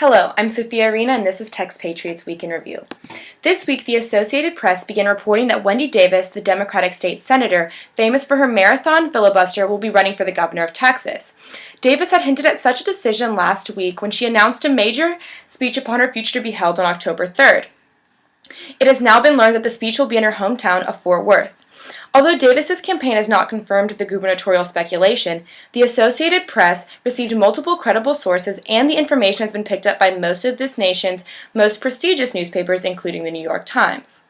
Hello, I'm Sophia Arena, and this is Texpatriate's Week in Review. This week, the Associated Press began reporting that Wendy Davis, the Democratic state senator, famous for her marathon filibuster, will be running for the governor of Texas. Davis had hinted at such a decision last week when she announced a major speech upon her future to be held on October 3rd. It has now been learned that the speech will be in her hometown of Fort Worth. Although Davis's campaign has not confirmed the gubernatorial speculation, the Associated Press received multiple credible sources, and the information has been picked up by most of this nation's most prestigious newspapers, including the New York Times.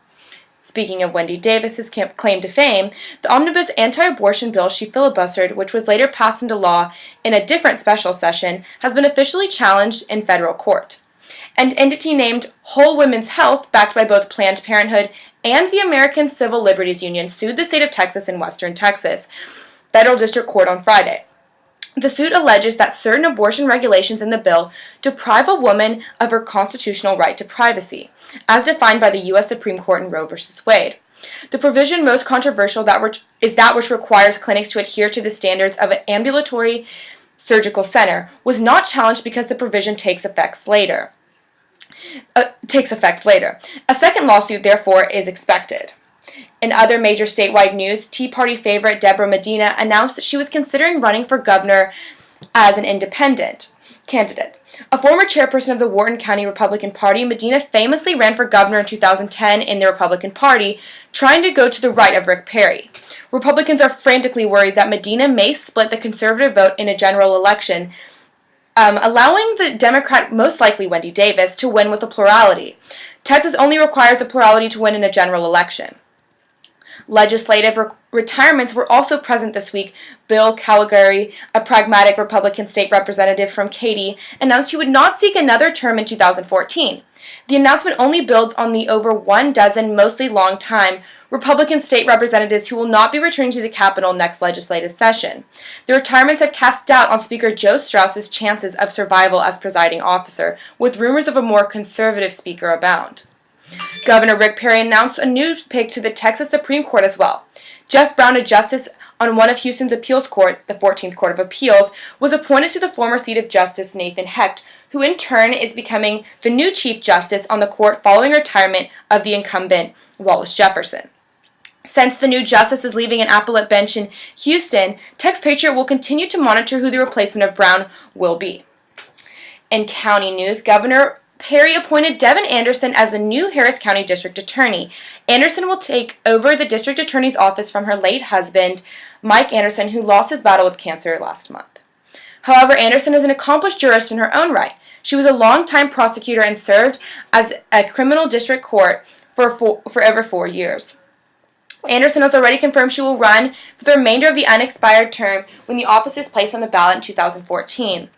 Speaking of Wendy Davis's claim to fame, the omnibus anti-abortion bill she filibustered, which was later passed into law in a different special session, has been officially challenged in federal court. An entity named Whole Women's Health, backed by both Planned Parenthood and the American Civil Liberties Union, sued the state of Texas in Western Texas Federal District Court on Friday. The suit alleges that certain abortion regulations in the bill deprive a woman of her constitutional right to privacy, as defined by the U.S. Supreme Court in Roe v. Wade. The provision most controversial is that which requires clinics to adhere to the standards of an ambulatory surgical center was not challenged because the provision takes effect later. A second lawsuit, therefore, is expected. In other major statewide news, Tea Party favorite Deborah Medina announced that she was considering running for governor as an independent candidate. A former chairperson of the Wharton County Republican Party, Medina famously ran for governor in 2010 in the Republican Party, trying to go to the right of Rick Perry. Republicans are frantically worried that Medina may split the conservative vote in a general election, allowing the Democrat, most likely Wendy Davis, to win with a plurality. Texas only requires a plurality to win in a general election. Legislative retirements were also present this week. Bill Caligari, a pragmatic Republican state representative from Katy, announced he would not seek another term in 2014. The announcement only builds on the over 12 mostly long-time Republican state representatives who will not be returning to the Capitol next legislative session. The retirements have cast doubt on Speaker Joe Straus's chances of survival as presiding officer, with rumors of a more conservative speaker abound. Governor Rick Perry announced a new pick to the Texas Supreme Court as well. Jeff Brown, a justice on one of Houston's appeals court, the 14th Court of Appeals, was appointed to the former seat of Justice Nathan Hecht, who in turn is becoming the new Chief Justice on the court following retirement of the incumbent Wallace Jefferson. Since the new justice is leaving an appellate bench in Houston, Texpatriate will continue to monitor who the replacement of Brown will be. In county news, Governor Perry appointed Devin Anderson as the new Harris County District Attorney. Anderson will take over the District Attorney's office from her late husband, Mike Anderson, who lost his battle with cancer last month. However, Anderson is an accomplished jurist in her own right. She was a longtime prosecutor and served as a criminal district court for over 4 years. Anderson has already confirmed she will run for the remainder of the unexpired term when the office is placed on the ballot in 2014.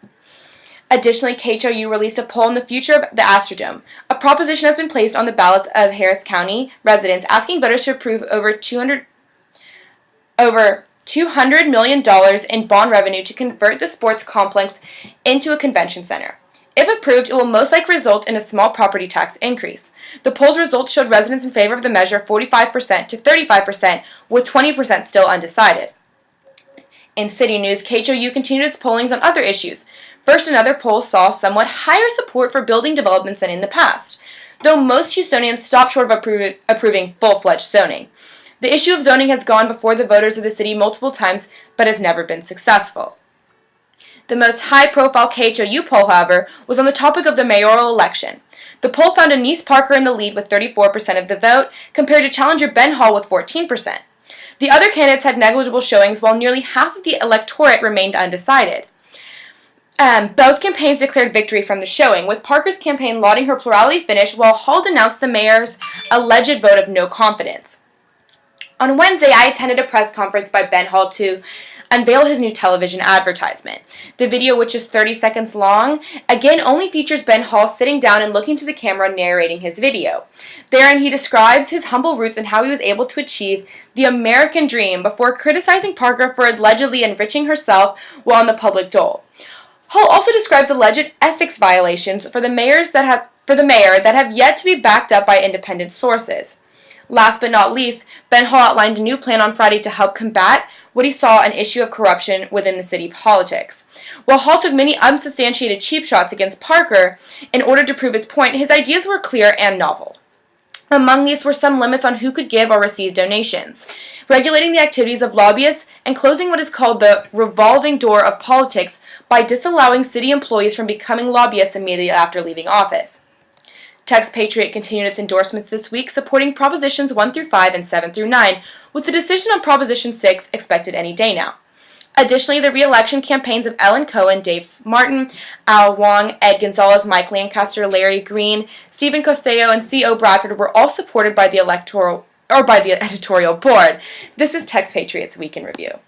Additionally, KHOU released a poll on the future of the Astrodome. A proposition has been placed on the ballots of Harris County residents asking voters to approve over $200 million in bond revenue to convert the sports complex into a convention center. If approved, it will most likely result in a small property tax increase. The poll's results showed residents in favor of the measure 45% to 35%, with 20% still undecided. In city news, KHOU continued its pollings on other issues. First, another poll saw somewhat higher support for building developments than in the past, though most Houstonians stopped short of approving full-fledged zoning. The issue of zoning has gone before the voters of the city multiple times, but has never been successful. The most high-profile KHOU poll, however, was on the topic of the mayoral election. The poll found Anise Parker in the lead with 34% of the vote, compared to challenger Ben Hall with 14%. The other candidates had negligible showings, while nearly half of the electorate remained undecided. Both campaigns declared victory from the showing, with Parker's campaign lauding her plurality finish, while Hall denounced the mayor's alleged vote of no confidence. On Wednesday, I attended a press conference by Ben Hall to unveil his new television advertisement. The video, which is 30 seconds long, again only features Ben Hall sitting down and looking to the camera narrating his video. Therein, he describes his humble roots and how he was able to achieve the American dream before criticizing Parker for allegedly enriching herself while on the public dole. Hall also describes alleged ethics violations for the mayor that have yet to be backed up by independent sources. Last but not least, Ben Hall outlined a new plan on Friday to help combat what he saw an issue of corruption within the city politics. While Hall took many unsubstantiated cheap shots against Parker in order to prove his point, his ideas were clear and novel. Among these were some limits on who could give or receive donations, regulating the activities of lobbyists, and closing what is called the revolving door of politics by disallowing city employees from becoming lobbyists immediately after leaving office. Texpatriate continued its endorsements this week, supporting Propositions 1 through 5 and 7 through 9, with the decision on Proposition 6 expected any day now. Additionally, the re-election campaigns of Ellen Cohen, Dave Martin, Al Wong, Ed Gonzalez, Mike Lancaster, Larry Green, Stephen Costello, and C.O. Bradford were all supported by the editorial board. This is Texpatriate's Week in Review.